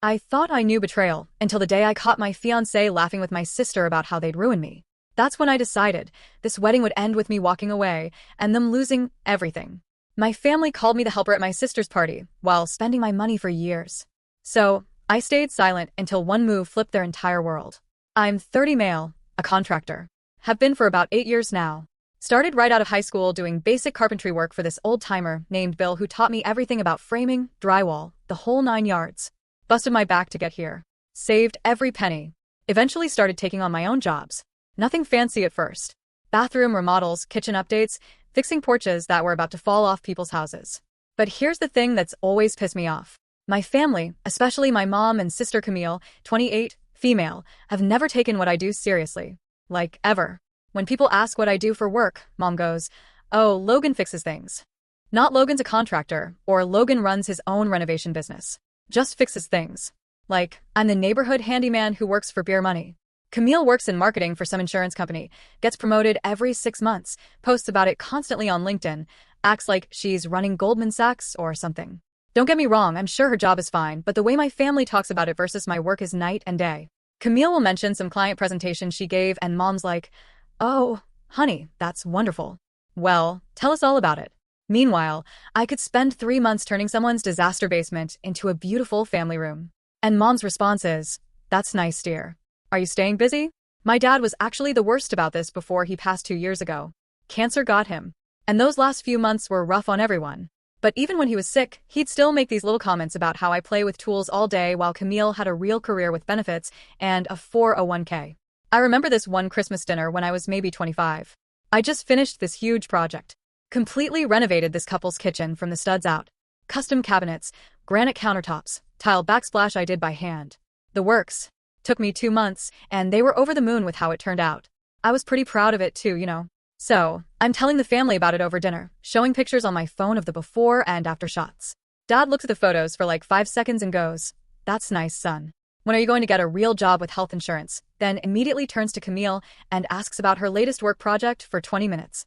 I thought I knew betrayal until the day I caught my fiancé laughing with my sister about how they'd ruin me. That's when I decided this wedding would end with me walking away and them losing everything. My family called me the helper at my sister's party while spending my money for years. So I stayed silent until one move flipped their entire world. I'm 30 male, a contractor. Have been for about 8 years now. Started right out of high school doing basic carpentry work for this old-timer named Bill who taught me everything about framing, drywall, the whole 9 yards. Busted my back to get here. Saved every penny. Eventually started taking on my own jobs. Nothing fancy at first. Bathroom remodels, kitchen updates, fixing porches that were about to fall off people's houses. But here's the thing that's always pissed me off. My family, especially my mom and sister Camille, 28, female, have never taken what I do seriously. Like, ever. When people ask what I do for work, Mom goes, "Oh, Logan fixes things." Not Logan's a contractor, or Logan runs his own renovation business. Just fixes things. Like, I'm the neighborhood handyman who works for beer money. Camille works in marketing for some insurance company, gets promoted every 6 months, posts about it constantly on LinkedIn, acts like she's running Goldman Sachs or something. Don't get me wrong, I'm sure her job is fine, but the way my family talks about it versus my work is night and day. Camille will mention some client presentation she gave and Mom's like, "Oh, honey, that's wonderful. Well, tell us all about it." Meanwhile, I could spend 3 months turning someone's disaster basement into a beautiful family room. And Mom's response is, "That's nice, dear. Are you staying busy?" My dad was actually the worst about this before he passed 2 years ago. Cancer got him. And those last few months were rough on everyone. But even when he was sick, he'd still make these little comments about how I play with tools all day while Camille had a real career with benefits and a 401k. I remember this one Christmas dinner when I was maybe 25. I just finished this huge project. Completely renovated this couple's kitchen from the studs out. Custom cabinets, granite countertops, tile backsplash I did by hand. The works. Took me 2 months, and they were over the moon with how it turned out. I was pretty proud of it too, you know. So, I'm telling the family about it over dinner, showing pictures on my phone of the before and after shots. Dad looks at the photos for like 5 seconds and goes, "That's nice, son. When are you going to get a real job with health insurance?" Then immediately turns to Camille and asks about her latest work project for 20 minutes.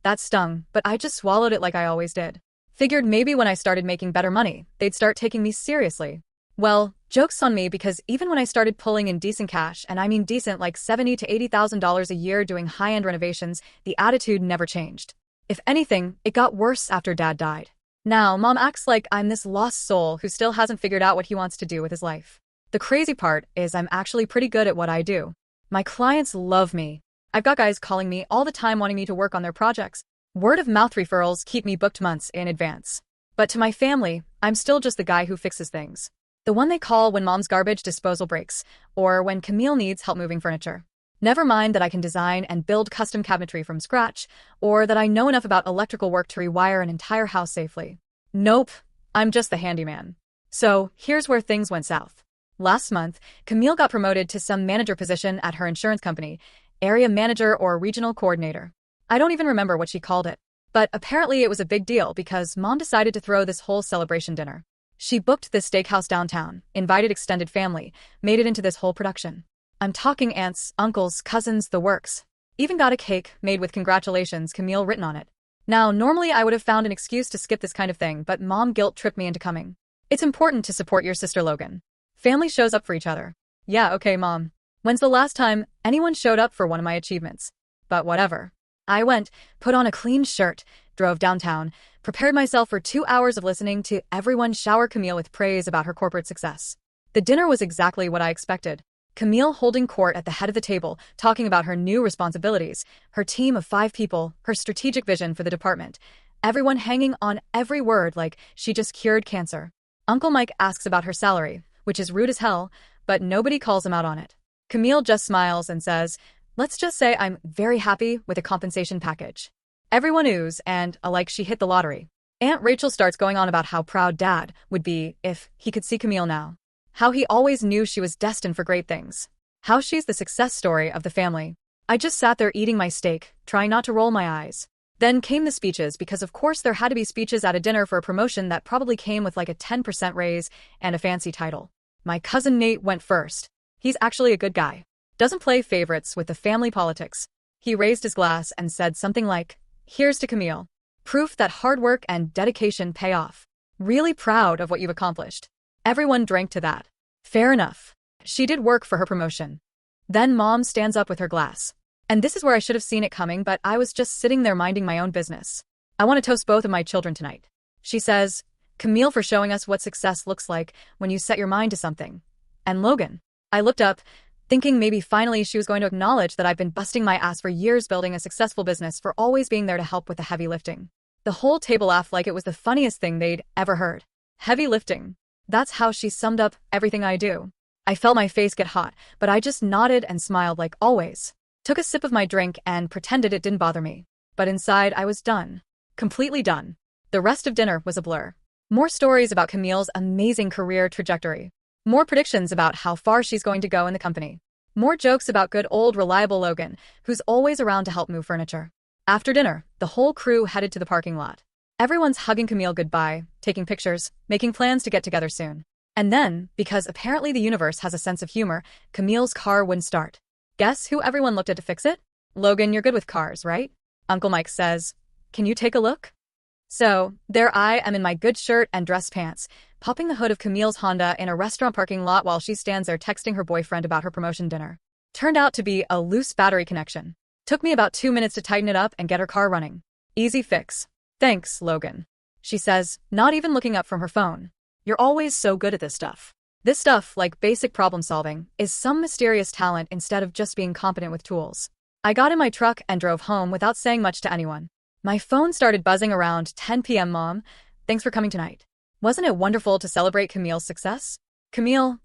That stung, but I just swallowed it like I always did. Figured maybe when I started making better money, they'd start taking me seriously. Well, joke's on me because even when I started pulling in decent cash, and I mean decent like $70,000 to $80,000 a year doing high-end renovations, the attitude never changed. If anything, it got worse after Dad died. Now, Mom acts like I'm this lost soul who still hasn't figured out what he wants to do with his life. The crazy part is I'm actually pretty good at what I do. My clients love me. I've got guys calling me all the time wanting me to work on their projects. Word-of-mouth referrals keep me booked months in advance. But to my family, I'm still just the guy who fixes things. The one they call when Mom's garbage disposal breaks, or when Camille needs help moving furniture. Never mind that I can design and build custom cabinetry from scratch, or that I know enough about electrical work to rewire an entire house safely. Nope, I'm just the handyman. So, here's where things went south. Last month, Camille got promoted to some manager position at her insurance company, area manager or regional coordinator. I don't even remember what she called it. But apparently it was a big deal because Mom decided to throw this whole celebration dinner. She booked this steakhouse downtown, invited extended family, made it into this whole production. I'm talking aunts, uncles, cousins, the works. Even got a cake made with "Congratulations, Camille" written on it. Now, normally I would have found an excuse to skip this kind of thing, but Mom guilt tripped me into coming. It's important to support your sister Logan. Family shows up for each other. Yeah, okay, Mom. When's the last time anyone showed up for one of my achievements? But whatever. I went, put on a clean shirt, drove downtown, prepared myself for 2 hours of listening to everyone shower Camille with praise about her corporate success. The dinner was exactly what I expected. Camille holding court at the head of the table, talking about her new responsibilities, her team of 5 people, her strategic vision for the department. Everyone hanging on every word like she just cured cancer. Uncle Mike asks about her salary, which is rude as hell, but nobody calls him out on it. Camille just smiles and says, "Let's just say I'm very happy with the compensation package." Everyone oohs and, like she hit the lottery. Aunt Rachel starts going on about how proud Dad would be if he could see Camille now. How he always knew she was destined for great things. How she's the success story of the family. I just sat there eating my steak, trying not to roll my eyes. Then came the speeches because of course there had to be speeches at a dinner for a promotion that probably came with like a 10% raise and a fancy title. My cousin Nate went first. He's actually a good guy. Doesn't play favorites with the family politics. He raised his glass and said something like, "Here's to Camille. Proof that hard work and dedication pay off. Really proud of what you've accomplished." Everyone drank to that. Fair enough. She did work for her promotion. Then Mom stands up with her glass. And this is where I should have seen it coming, but I was just sitting there minding my own business. I want to toast both of my children tonight. She says, Camille for showing us what success looks like when you set your mind to something. And Logan. I looked up, thinking maybe finally she was going to acknowledge that I've been busting my ass for years building a successful business, for always being there to help with the heavy lifting. The whole table laughed like it was the funniest thing they'd ever heard. Heavy lifting. That's how she summed up everything I do. I felt my face get hot, but I just nodded and smiled like always. Took a sip of my drink and pretended it didn't bother me. But inside I was done. Completely done. The rest of dinner was a blur. More stories about Camille's amazing career trajectory. More predictions about how far she's going to go in the company. More jokes about good old reliable Logan, who's always around to help move furniture. After dinner, the whole crew headed to the parking lot. Everyone's hugging Camille goodbye, taking pictures, making plans to get together soon. And then, because apparently the universe has a sense of humor, Camille's car wouldn't start. Guess who everyone looked at to fix it? Logan, you're good with cars, right? Uncle Mike says, can you take a look? So, there I am in my good shirt and dress pants, popping the hood of Camille's Honda in a restaurant parking lot while she stands there texting her boyfriend about her promotion dinner. Turned out to be a loose battery connection. Took me about 2 minutes to tighten it up and get her car running. Easy fix. Thanks, Logan. She says, not even looking up from her phone. You're always so good at this stuff. This stuff, like basic problem solving, is some mysterious talent instead of just being competent with tools. I got in my truck and drove home without saying much to anyone. My phone started buzzing around 10 p.m. Mom, thanks for coming tonight. Wasn't it wonderful to celebrate Camille's success? Camille,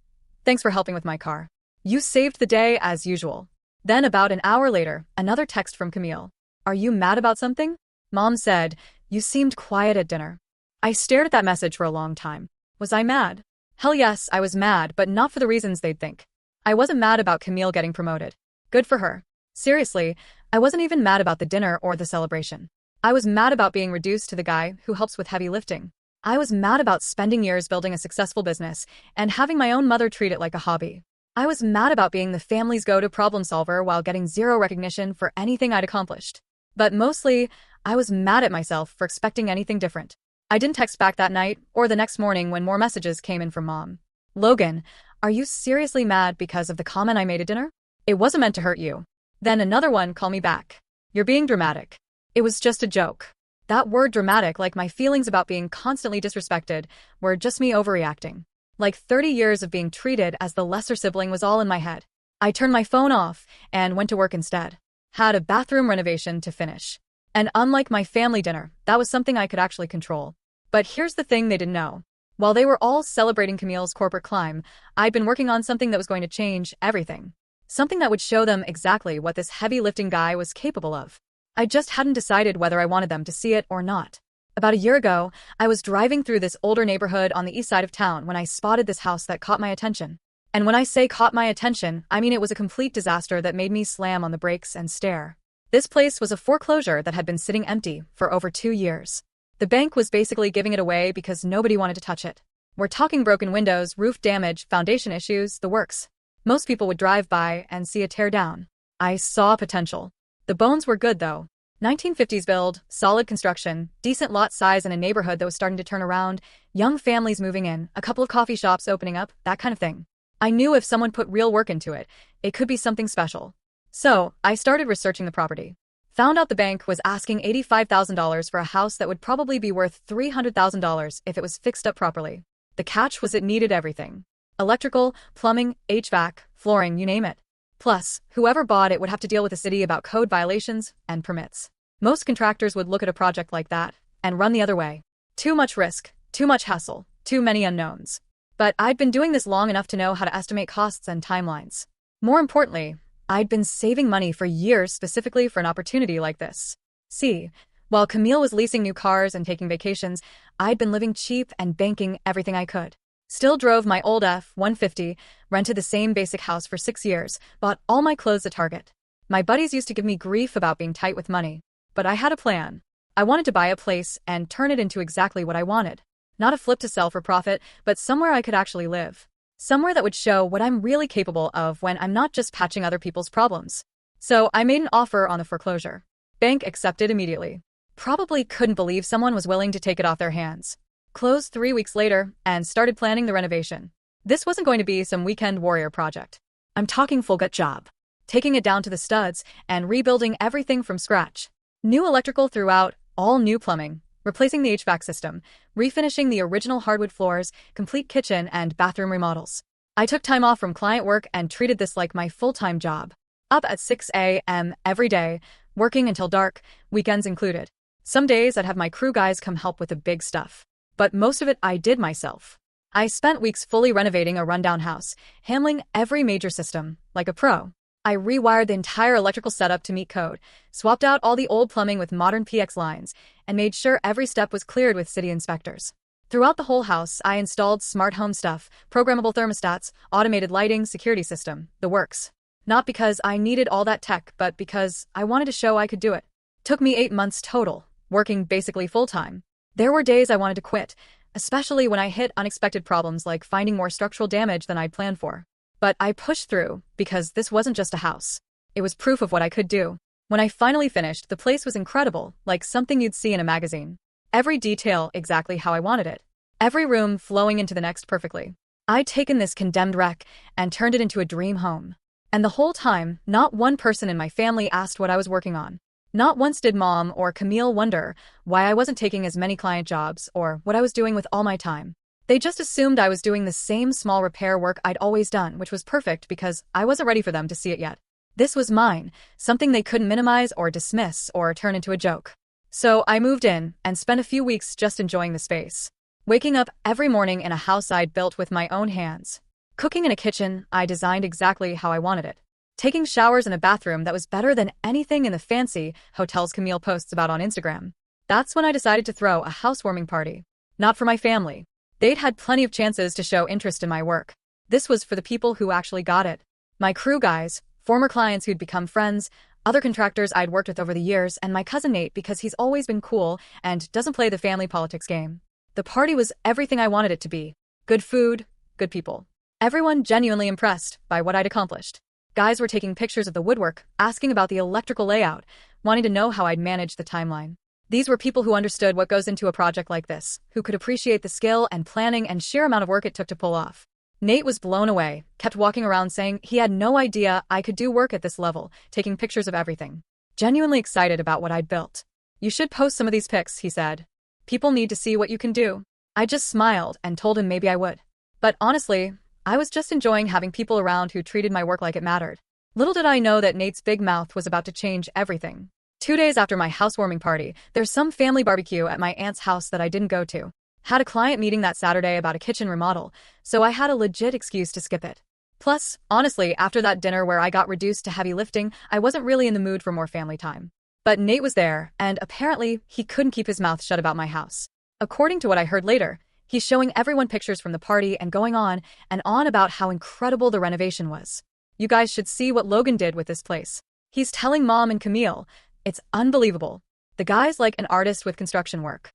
thanks for helping with my car. You saved the day as usual. Then about an hour later, another text from Camille. Are you mad about something? Mom said, you seemed quiet at dinner. I stared at that message for a long time. Was I mad? Hell yes, I was mad, but not for the reasons they'd think. I wasn't mad about Camille getting promoted. Good for her. Seriously, I wasn't even mad about the dinner or the celebration. I was mad about being reduced to the guy who helps with heavy lifting. I was mad about spending years building a successful business and having my own mother treat it like a hobby. I was mad about being the family's go-to problem solver while getting zero recognition for anything I'd accomplished. But mostly, I was mad at myself for expecting anything different. I didn't text back that night or the next morning when more messages came in from Mom. Logan, are you seriously mad because of the comment I made at dinner? It wasn't meant to hurt you. Then another one called me back. You're being dramatic. It was just a joke. That word dramatic, like my feelings about being constantly disrespected, were just me overreacting. Like 30 years of being treated as the lesser sibling was all in my head. I turned my phone off and went to work instead. Had a bathroom renovation to finish. And unlike my family dinner, that was something I could actually control. But here's the thing they didn't know. While they were all celebrating Camille's corporate climb, I'd been working on something that was going to change everything. Something that would show them exactly what this heavy lifting guy was capable of. I just hadn't decided whether I wanted them to see it or not. About a year ago, I was driving through this older neighborhood on the east side of town when I spotted this house that caught my attention. And when I say caught my attention, I mean it was a complete disaster that made me slam on the brakes and stare. This place was a foreclosure that had been sitting empty for over 2 years. The bank was basically giving it away because nobody wanted to touch it. We're talking broken windows, roof damage, foundation issues, the works. Most people would drive by and see a tear down. I saw potential. The bones were good though. 1950s build, solid construction, decent lot size in a neighborhood that was starting to turn around, young families moving in, a couple of coffee shops opening up, that kind of thing. I knew if someone put real work into it, it could be something special. So, I started researching the property. Found out the bank was asking $85,000 for a house that would probably be worth $300,000 if it was fixed up properly. The catch was it needed everything. Electrical, plumbing, HVAC, flooring, you name it. Plus, whoever bought it would have to deal with the city about code violations and permits. Most contractors would look at a project like that and run the other way. Too much risk, too much hassle, too many unknowns. But I'd been doing this long enough to know how to estimate costs and timelines. More importantly, I'd been saving money for years specifically for an opportunity like this. See, while Camille was leasing new cars and taking vacations, I'd been living cheap and banking everything I could. Still drove my old F-150, rented the same basic house for 6 years, bought all my clothes at Target. My buddies used to give me grief about being tight with money. But I had a plan. I wanted to buy a place and turn it into exactly what I wanted. Not a flip to sell for profit, but somewhere I could actually live. Somewhere that would show what I'm really capable of when I'm not just patching other people's problems. So I made an offer on the foreclosure. Bank accepted immediately. Probably couldn't believe someone was willing to take it off their hands. Closed 3 weeks later and started planning the renovation. This wasn't going to be some weekend warrior project. I'm talking full gut job. Taking it down to the studs and rebuilding everything from scratch. New electrical throughout, all new plumbing, replacing the HVAC system, refinishing the original hardwood floors, complete kitchen and bathroom remodels. I took time off from client work and treated this like my full-time job. Up at 6 a.m. every day, working until dark, weekends included. Some days I'd have my crew guys come help with the big stuff. But most of it I did myself. I spent weeks fully renovating a rundown house, handling every major system, like a pro. I rewired the entire electrical setup to meet code, swapped out all the old plumbing with modern PX lines, and made sure every step was cleared with city inspectors. Throughout the whole house, I installed smart home stuff, programmable thermostats, automated lighting, security system, the works. Not because I needed all that tech, but because I wanted to show I could do it. Took me 8 months total, working basically full-time. There were days I wanted to quit, especially when I hit unexpected problems like finding more structural damage than I'd planned for. But I pushed through, because this wasn't just a house. It was proof of what I could do. When I finally finished, the place was incredible, like something you'd see in a magazine. Every detail exactly how I wanted it. Every room flowing into the next perfectly. I'd taken this condemned wreck and turned it into a dream home. And the whole time, not one person in my family asked what I was working on. Not once did Mom or Camille wonder why I wasn't taking as many client jobs or what I was doing with all my time. They just assumed I was doing the same small repair work I'd always done, which was perfect because I wasn't ready for them to see it yet. This was mine, something they couldn't minimize or dismiss or turn into a joke. So I moved in and spent a few weeks just enjoying the space. Waking up every morning in a house I'd built with my own hands. Cooking in a kitchen I designed exactly how I wanted it. Taking showers in a bathroom that was better than anything in the fancy hotels Camille posts about on Instagram. That's when I decided to throw a housewarming party. Not for my family. They'd had plenty of chances to show interest in my work. This was for the people who actually got it. My crew guys, former clients who'd become friends, other contractors I'd worked with over the years, and my cousin Nate because he's always been cool and doesn't play the family politics game. The party was everything I wanted it to be. Good food, good people. Everyone genuinely impressed by what I'd accomplished. Guys were taking pictures of the woodwork, asking about the electrical layout, wanting to know how I'd managed the timeline. These were people who understood what goes into a project like this, who could appreciate the skill and planning and sheer amount of work it took to pull off. Nate was blown away, kept walking around saying he had no idea I could do work at this level, taking pictures of everything. Genuinely excited about what I'd built. You should post some of these pics, he said. People need to see what you can do. I just smiled and told him maybe I would. But honestly, I was just enjoying having people around who treated my work like it mattered. Little did I know that Nate's big mouth was about to change everything. 2 days after my housewarming party, there's some family barbecue at my aunt's house that I didn't go to. Had a client meeting that Saturday about a kitchen remodel, so I had a legit excuse to skip it. Plus, honestly, after that dinner where I got reduced to heavy lifting, I wasn't really in the mood for more family time. But Nate was there, and apparently, he couldn't keep his mouth shut about my house. According to what I heard later, he's showing everyone pictures from the party and going on and on about how incredible the renovation was. You guys should see what Logan did with this place. He's telling Mom and Camille, it's unbelievable. The guy's like an artist with construction work.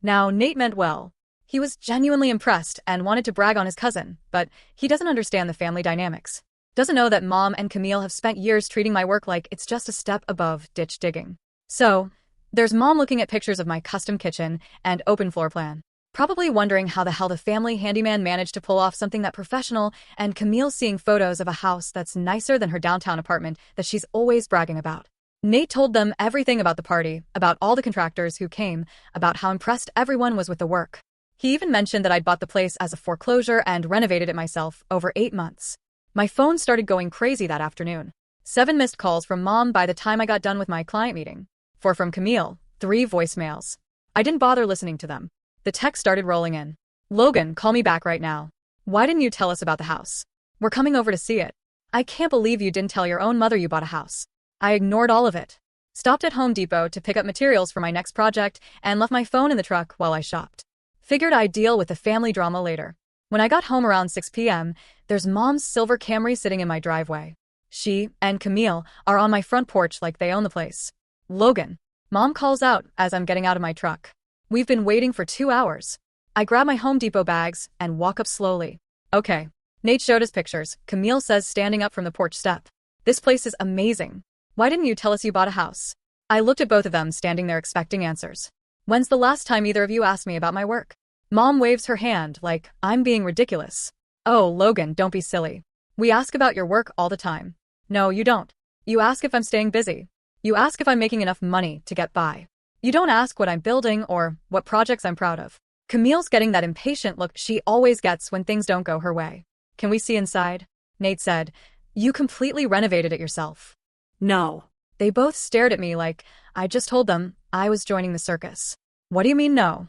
Now, Nate meant well. He was genuinely impressed and wanted to brag on his cousin, but he doesn't understand the family dynamics. Doesn't know that Mom and Camille have spent years treating my work like it's just a step above ditch digging. So, there's Mom looking at pictures of my custom kitchen and open floor plan. Probably wondering how the hell the family handyman managed to pull off something that professional, and Camille seeing photos of a house that's nicer than her downtown apartment that she's always bragging about. Nate told them everything about the party, about all the contractors who came, about how impressed everyone was with the work. He even mentioned that I'd bought the place as a foreclosure and renovated it myself over 8 months. My phone started going crazy that afternoon. 7 missed calls from Mom by the time I got done with my client meeting. 4 from Camille, 3 voicemails. I didn't bother listening to them. The text started rolling in. Logan, call me back right now. Why didn't you tell us about the house? We're coming over to see it. I can't believe you didn't tell your own mother you bought a house. I ignored all of it. Stopped at Home Depot to pick up materials for my next project and left my phone in the truck while I shopped. Figured I'd deal with the family drama later. When I got home around 6 p.m., there's Mom's silver Camry sitting in my driveway. She and Camille are on my front porch like they own the place. Logan. Mom calls out as I'm getting out of my truck. We've been waiting for 2 hours. I grab my Home Depot bags and walk up slowly. Okay. Nate showed us pictures, Camille says standing up from the porch step. This place is amazing. Why didn't you tell us you bought a house? I looked at both of them standing there expecting answers. When's the last time either of you asked me about my work? Mom waves her hand like I'm being ridiculous. Oh, Logan, don't be silly. We ask about your work all the time. No, you don't. You ask if I'm staying busy. You ask if I'm making enough money to get by. You don't ask what I'm building or what projects I'm proud of. Camille's getting that impatient look she always gets when things don't go her way. Can we see inside? Nate said. You completely renovated it yourself. No. They both stared at me like I just told them I was joining the circus. What do you mean no?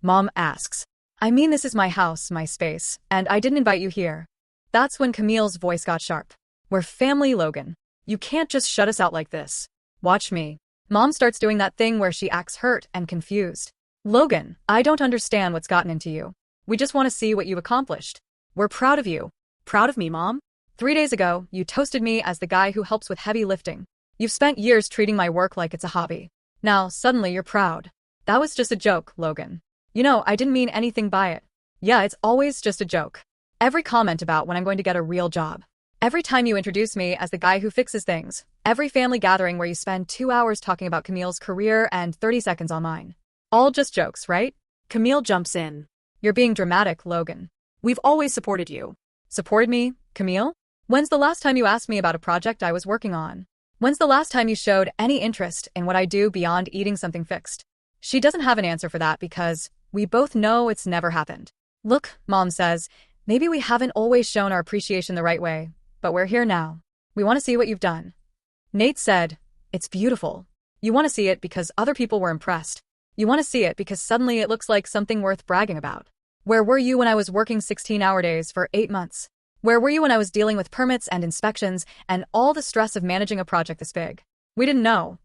Mom asks. I mean this is my house, my space, and I didn't invite you here. That's when Camille's voice got sharp. We're family, Logan. You can't just shut us out like this. Watch me. Mom starts doing that thing where she acts hurt and confused. Logan, I don't understand what's gotten into you. We just want to see what you've accomplished. We're proud of you. Proud of me, Mom? 3 days ago, you toasted me as the guy who helps with heavy lifting. You've spent years treating my work like it's a hobby. Now, suddenly you're proud. That was just a joke, Logan. You know, I didn't mean anything by it. Yeah, it's always just a joke. Every comment about when I'm going to get a real job. Every time you introduce me as the guy who fixes things. Every family gathering where you spend 2 hours talking about Camille's career and 30 seconds on mine. All just jokes, right? Camille jumps in. You're being dramatic, Logan. We've always supported you. Supported me, Camille? When's the last time you asked me about a project I was working on? When's the last time you showed any interest in what I do beyond eating something fixed? She doesn't have an answer for that because we both know it's never happened. Look, Mom says, maybe we haven't always shown our appreciation the right way, but we're here now. We want to see what you've done. Nate said, it's beautiful. You want to see it because other people were impressed. You want to see it because suddenly it looks like something worth bragging about. Where were you when I was working 16-hour days for 8 months? Where were you when I was dealing with permits and inspections and all the stress of managing a project this big? We didn't know.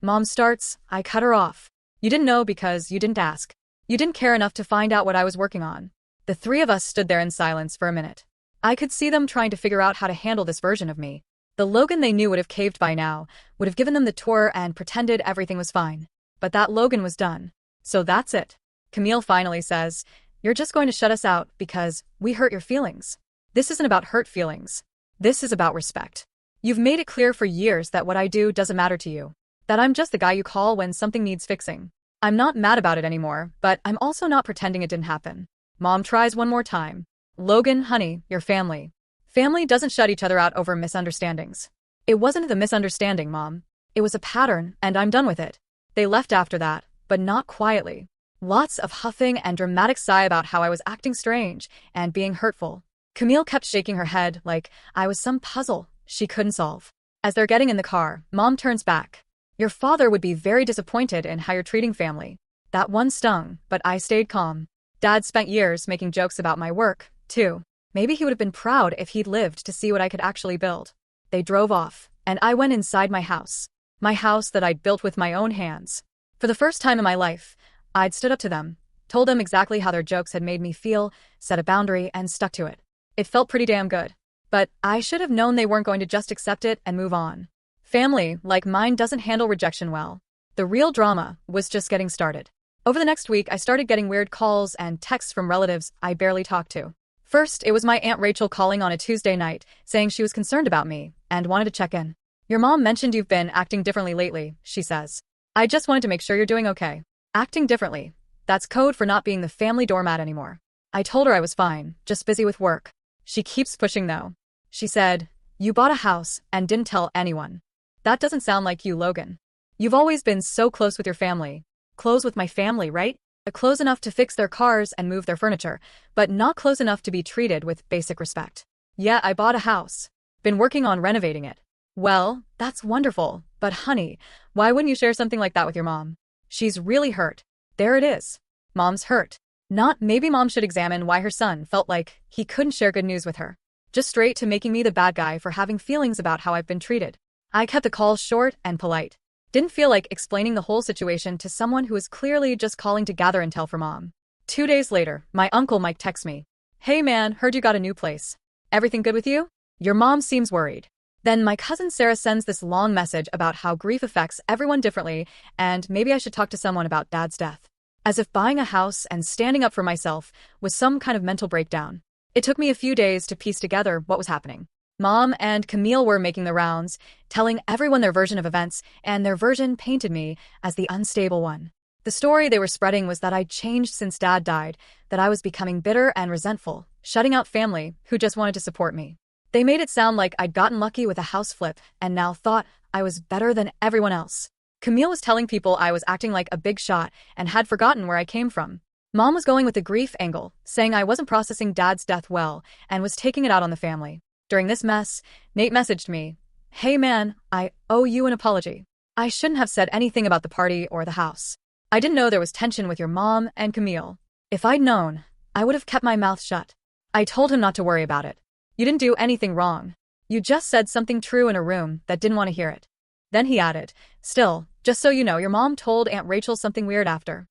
Mom starts, I cut her off. You didn't know because you didn't ask. You didn't care enough to find out what I was working on. The three of us stood there in silence for a minute. I could see them trying to figure out how to handle this version of me. The Logan they knew would have caved by now, would have given them the tour and pretended everything was fine. But that Logan was done. So that's it. Camille finally says, you're just going to shut us out because we hurt your feelings. This isn't about hurt feelings. This is about respect. You've made it clear for years that what I do doesn't matter to you. That I'm just the guy you call when something needs fixing. I'm not mad about it anymore, but I'm also not pretending it didn't happen. Mom tries one more time. Logan, honey, your family. Family doesn't shut each other out over misunderstandings. It wasn't the misunderstanding, Mom. It was a pattern, and I'm done with it. They left after that, but not quietly. Lots of huffing and dramatic sigh about how I was acting strange and being hurtful. Camille kept shaking her head like I was some puzzle she couldn't solve. As they're getting in the car, Mom turns back. Your father would be very disappointed in how you're treating family. That one stung, but I stayed calm. Dad spent years making jokes about my work, too. Maybe he would have been proud if he'd lived to see what I could actually build. They drove off, and I went inside my house. My house that I'd built with my own hands. For the first time in my life, I'd stood up to them, told them exactly how their jokes had made me feel, set a boundary, and stuck to it. It felt pretty damn good. But I should have known they weren't going to just accept it and move on. Family, like mine, doesn't handle rejection well. The real drama was just getting started. Over the next week, I started getting weird calls and texts from relatives I barely talked to. First, it was my Aunt Rachel calling on a Tuesday night, saying she was concerned about me and wanted to check in. Your mom mentioned you've been acting differently lately, she says. I just wanted to make sure you're doing okay. Acting differently. That's code for not being the family doormat anymore. I told her I was fine, just busy with work. She keeps pushing though. She said, you bought a house and didn't tell anyone. That doesn't sound like you, Logan. You've always been so close with your family. Close with my family, right? Close enough to fix their cars and move their furniture, but not close enough to be treated with basic respect. Yeah, I bought a house. Been working on renovating it. Well, that's wonderful, but honey, why wouldn't you share something like that with your mom? She's really hurt. There it is. Mom's hurt. Not maybe Mom should examine why her son felt like he couldn't share good news with her. Just straight to making me the bad guy for having feelings about how I've been treated. I kept the call short and polite. Didn't feel like explaining the whole situation to someone who was clearly just calling to gather intel for Mom. 2 days later, my uncle Mike texts me. Hey man, heard you got a new place. Everything good with you? Your mom seems worried. Then my cousin Sarah sends this long message about how grief affects everyone differently and maybe I should talk to someone about Dad's death. As if buying a house and standing up for myself was some kind of mental breakdown. It took me a few days to piece together what was happening. Mom and Camille were making the rounds, telling everyone their version of events, and their version painted me as the unstable one. The story they were spreading was that I'd changed since Dad died, that I was becoming bitter and resentful, shutting out family who just wanted to support me. They made it sound like I'd gotten lucky with a house flip and now thought I was better than everyone else. Camille was telling people I was acting like a big shot and had forgotten where I came from. Mom was going with the grief angle, saying I wasn't processing Dad's death well and was taking it out on the family. During this mess, Nate messaged me, "Hey man, I owe you an apology. I shouldn't have said anything about the party or the house. I didn't know there was tension with your mom and Camille. If I'd known, I would have kept my mouth shut." I told him not to worry about it. "You didn't do anything wrong. You just said something true in a room that didn't want to hear it." Then he added, "Still, just so you know, your mom told Aunt Rachel something weird after.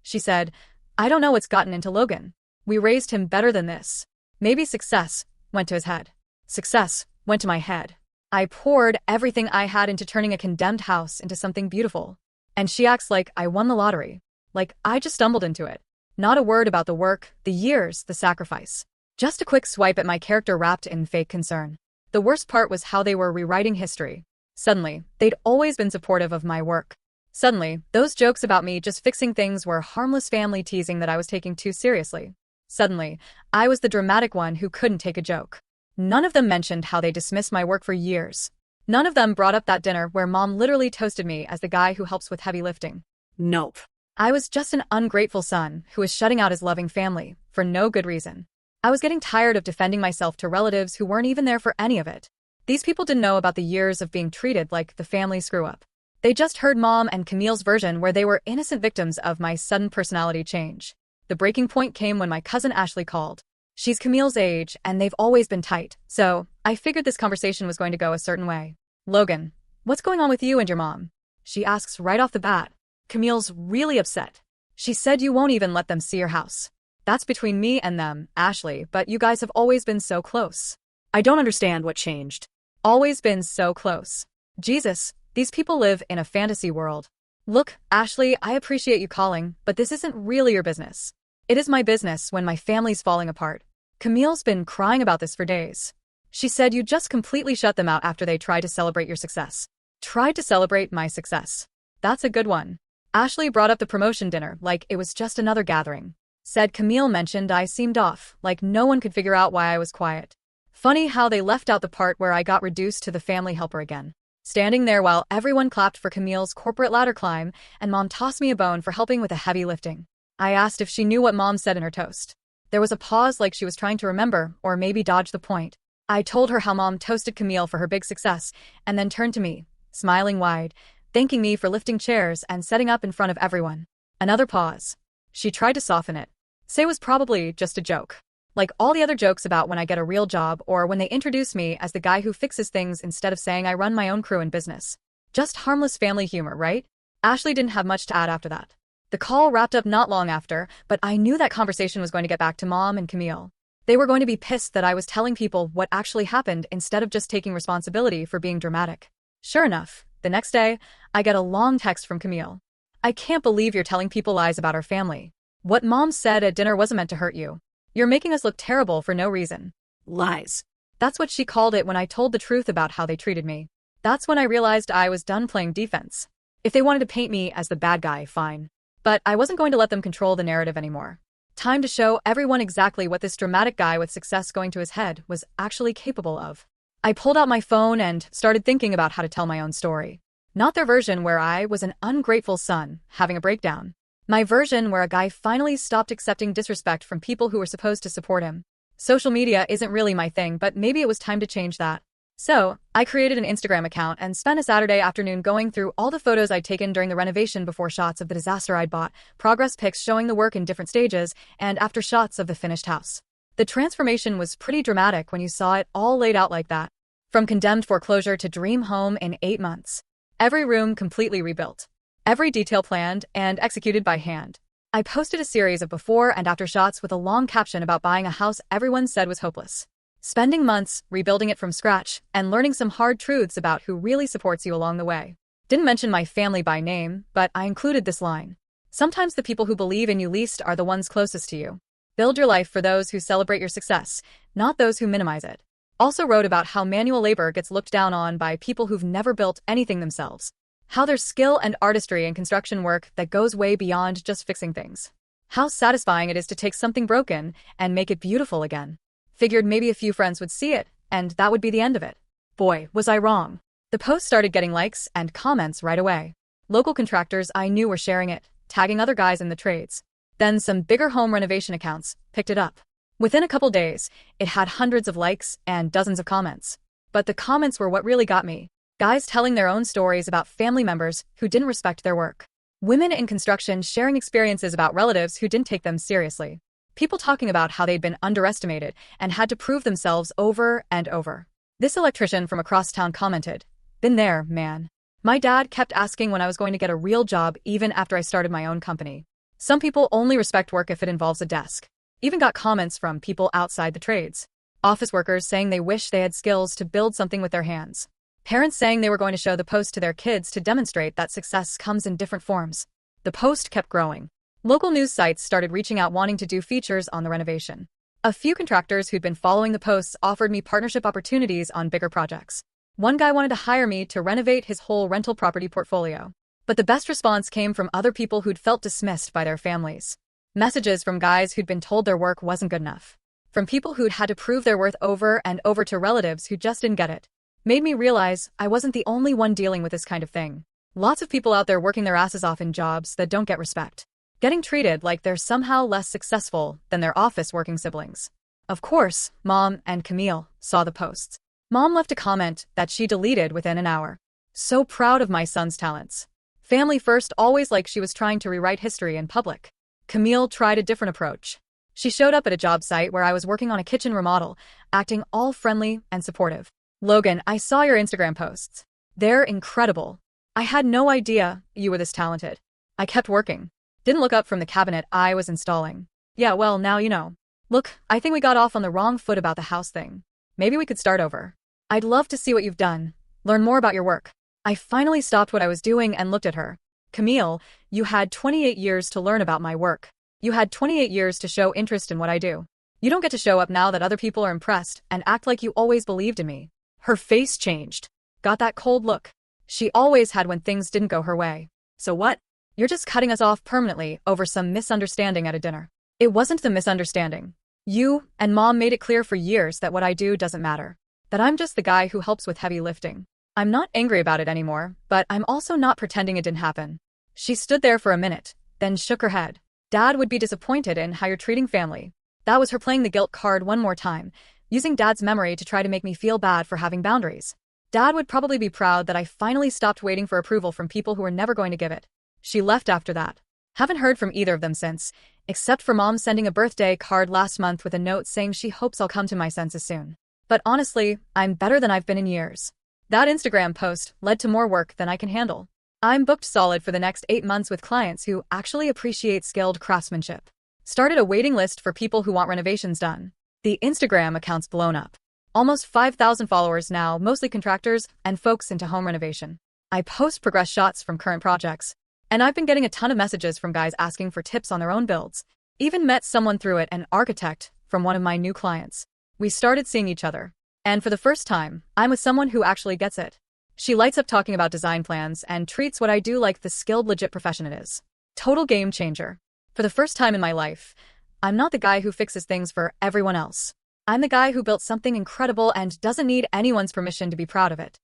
She said, 'I don't know what's gotten into Logan. We raised him better than this.' Maybe success went to his head. Success went to my head. I poured everything I had into turning a condemned house into something beautiful. And she acts like I won the lottery. Like I just stumbled into it. Not a word about the work, the years, the sacrifice. Just a quick swipe at my character wrapped in fake concern. The worst part was how they were rewriting history. Suddenly, they'd always been supportive of my work. Suddenly, those jokes about me just fixing things were harmless family teasing that I was taking too seriously. Suddenly, I was the dramatic one who couldn't take a joke. None of them mentioned how they dismissed my work for years. None of them brought up that dinner where Mom literally toasted me as the guy who helps with heavy lifting. Nope. I was just an ungrateful son who was shutting out his loving family for no good reason. I was getting tired of defending myself to relatives who weren't even there for any of it. These people didn't know about the years of being treated like the family screw-up. They just heard Mom and Camille's version where they were innocent victims of my sudden personality change. The breaking point came when my cousin Ashley called. She's Camille's age, and they've always been tight, so I figured this conversation was going to go a certain way. "Logan, what's going on with you and your mom?" She asks right off the bat. "Camille's really upset. She said you won't even let them see your house. That's between me and them, Ashley, but you guys have always been so close." I don't understand what changed. Always been so close. Jesus, these people live in a fantasy world. "Look, Ashley, I appreciate you calling, but this isn't really your business. It is my business when my family's falling apart. Camille's been crying about this for days. She said you just completely shut them out after they tried to celebrate your success." Tried to celebrate my success. That's a good one. Ashley brought up the promotion dinner like it was just another gathering. Said Camille mentioned I seemed off, like no one could figure out why I was quiet. Funny how they left out the part where I got reduced to the family helper again. Standing there while everyone clapped for Camille's corporate ladder climb, and Mom tossed me a bone for helping with the heavy lifting. I asked if she knew what Mom said in her toast. There was a pause like she was trying to remember or maybe dodge the point. I told her how Mom toasted Camille for her big success and then turned to me, smiling wide, thanking me for lifting chairs and setting up in front of everyone. Another pause. She tried to soften it. Say it was probably just a joke. Like all the other jokes about when I get a real job or when they introduce me as the guy who fixes things instead of saying I run my own crew and business. Just harmless family humor, right? Ashley didn't have much to add after that. The call wrapped up not long after, but I knew that conversation was going to get back to Mom and Camille. They were going to be pissed that I was telling people what actually happened instead of just taking responsibility for being dramatic. Sure enough, the next day, I get a long text from Camille. "I can't believe you're telling people lies about our family. What Mom said at dinner wasn't meant to hurt you. You're making us look terrible for no reason." Lies. That's what she called it when I told the truth about how they treated me. That's when I realized I was done playing defense. If they wanted to paint me as the bad guy, fine. But I wasn't going to let them control the narrative anymore. Time to show everyone exactly what this dramatic guy with success going to his head was actually capable of. I pulled out my phone and started thinking about how to tell my own story. Not their version where I was an ungrateful son, having a breakdown. My version where a guy finally stopped accepting disrespect from people who were supposed to support him. Social media isn't really my thing, but maybe it was time to change that. So, I created an Instagram account and spent a Saturday afternoon going through all the photos I'd taken during the renovation before shots of the disaster I'd bought, progress pics showing the work in different stages, and after shots of the finished house. The transformation was pretty dramatic when you saw it all laid out like that. From condemned foreclosure to dream home in 8 months. Every room completely rebuilt. Every detail planned and executed by hand. I posted a series of before and after shots with a long caption about buying a house everyone said was hopeless. Spending months rebuilding it from scratch and learning some hard truths about who really supports you along the way. Didn't mention my family by name, but I included this line. Sometimes the people who believe in you least are the ones closest to you. Build your life for those who celebrate your success, not those who minimize it. Also wrote about how manual labor gets looked down on by people who've never built anything themselves. How there's skill and artistry in construction work that goes way beyond just fixing things. How satisfying it is to take something broken and make it beautiful again. Figured maybe a few friends would see it, and that would be the end of it. Boy, was I wrong. The post started getting likes and comments right away. Local contractors I knew were sharing it, tagging other guys in the trades. Then some bigger home renovation accounts picked it up. Within a couple days, it had hundreds of likes and dozens of comments. But the comments were what really got me. Guys telling their own stories about family members who didn't respect their work. Women in construction sharing experiences about relatives who didn't take them seriously. People talking about how they'd been underestimated and had to prove themselves over and over. This electrician from across town commented, "Been there, man. My dad kept asking when I was going to get a real job even after I started my own company. Some people only respect work if it involves a desk." Even got comments from people outside the trades. Office workers saying they wish they had skills to build something with their hands. Parents saying they were going to show the post to their kids to demonstrate that success comes in different forms. The post kept growing. Local news sites started reaching out wanting to do features on the renovation. A few contractors who'd been following the posts offered me partnership opportunities on bigger projects. One guy wanted to hire me to renovate his whole rental property portfolio. But the best response came from other people who'd felt dismissed by their families. Messages from guys who'd been told their work wasn't good enough. From people who'd had to prove their worth over and over to relatives who just didn't get it. Made me realize I wasn't the only one dealing with this kind of thing. Lots of people out there working their asses off in jobs that don't get respect. Getting treated like they're somehow less successful than their office-working siblings. Of course, Mom and Camille saw the posts. Mom left a comment that she deleted within an hour. "So proud of my son's talents. Family first," always like she was trying to rewrite history in public. Camille tried a different approach. She showed up at a job site where I was working on a kitchen remodel, acting all friendly and supportive. "Logan, I saw your Instagram posts. They're incredible. I had no idea you were this talented." I kept working. Didn't look up from the cabinet I was installing. "Yeah, well, now you know. Look, I think we got off on the wrong foot about the house thing. Maybe we could start over. I'd love to see what you've done, learn more about your work." I finally stopped what I was doing and looked at her. "Camille, you had 28 years to learn about my work. You had 28 years to show interest in what I do. You don't get to show up now that other people are impressed and act like you always believed in me." Her face changed. Got that cold look she always had when things didn't go her way. "So what? You're just cutting us off permanently over some misunderstanding at a dinner." It wasn't the misunderstanding. You and Mom made it clear for years that what I do doesn't matter. That I'm just the guy who helps with heavy lifting. I'm not angry about it anymore, but I'm also not pretending it didn't happen. She stood there for a minute, then shook her head. "Dad would be disappointed in how you're treating family." That was her playing the guilt card one more time, using Dad's memory to try to make me feel bad for having boundaries. Dad would probably be proud that I finally stopped waiting for approval from people who were never going to give it. She left after that. Haven't heard from either of them since, except for Mom sending a birthday card last month with a note saying she hopes I'll come to my senses soon. But honestly, I'm better than I've been in years. That Instagram post led to more work than I can handle. I'm booked solid for the next 8 months with clients who actually appreciate skilled craftsmanship. Started a waiting list for people who want renovations done. The Instagram account's blown up. Almost 5,000 followers now, mostly contractors and folks into home renovation. I post progress shots from current projects. And I've been getting a ton of messages from guys asking for tips on their own builds. Even met someone through it, an architect from one of my new clients. We started seeing each other. And for the first time, I'm with someone who actually gets it. She lights up talking about design plans and treats what I do like the skilled, legit profession it is. Total game changer. For the first time in my life, I'm not the guy who fixes things for everyone else. I'm the guy who built something incredible and doesn't need anyone's permission to be proud of it.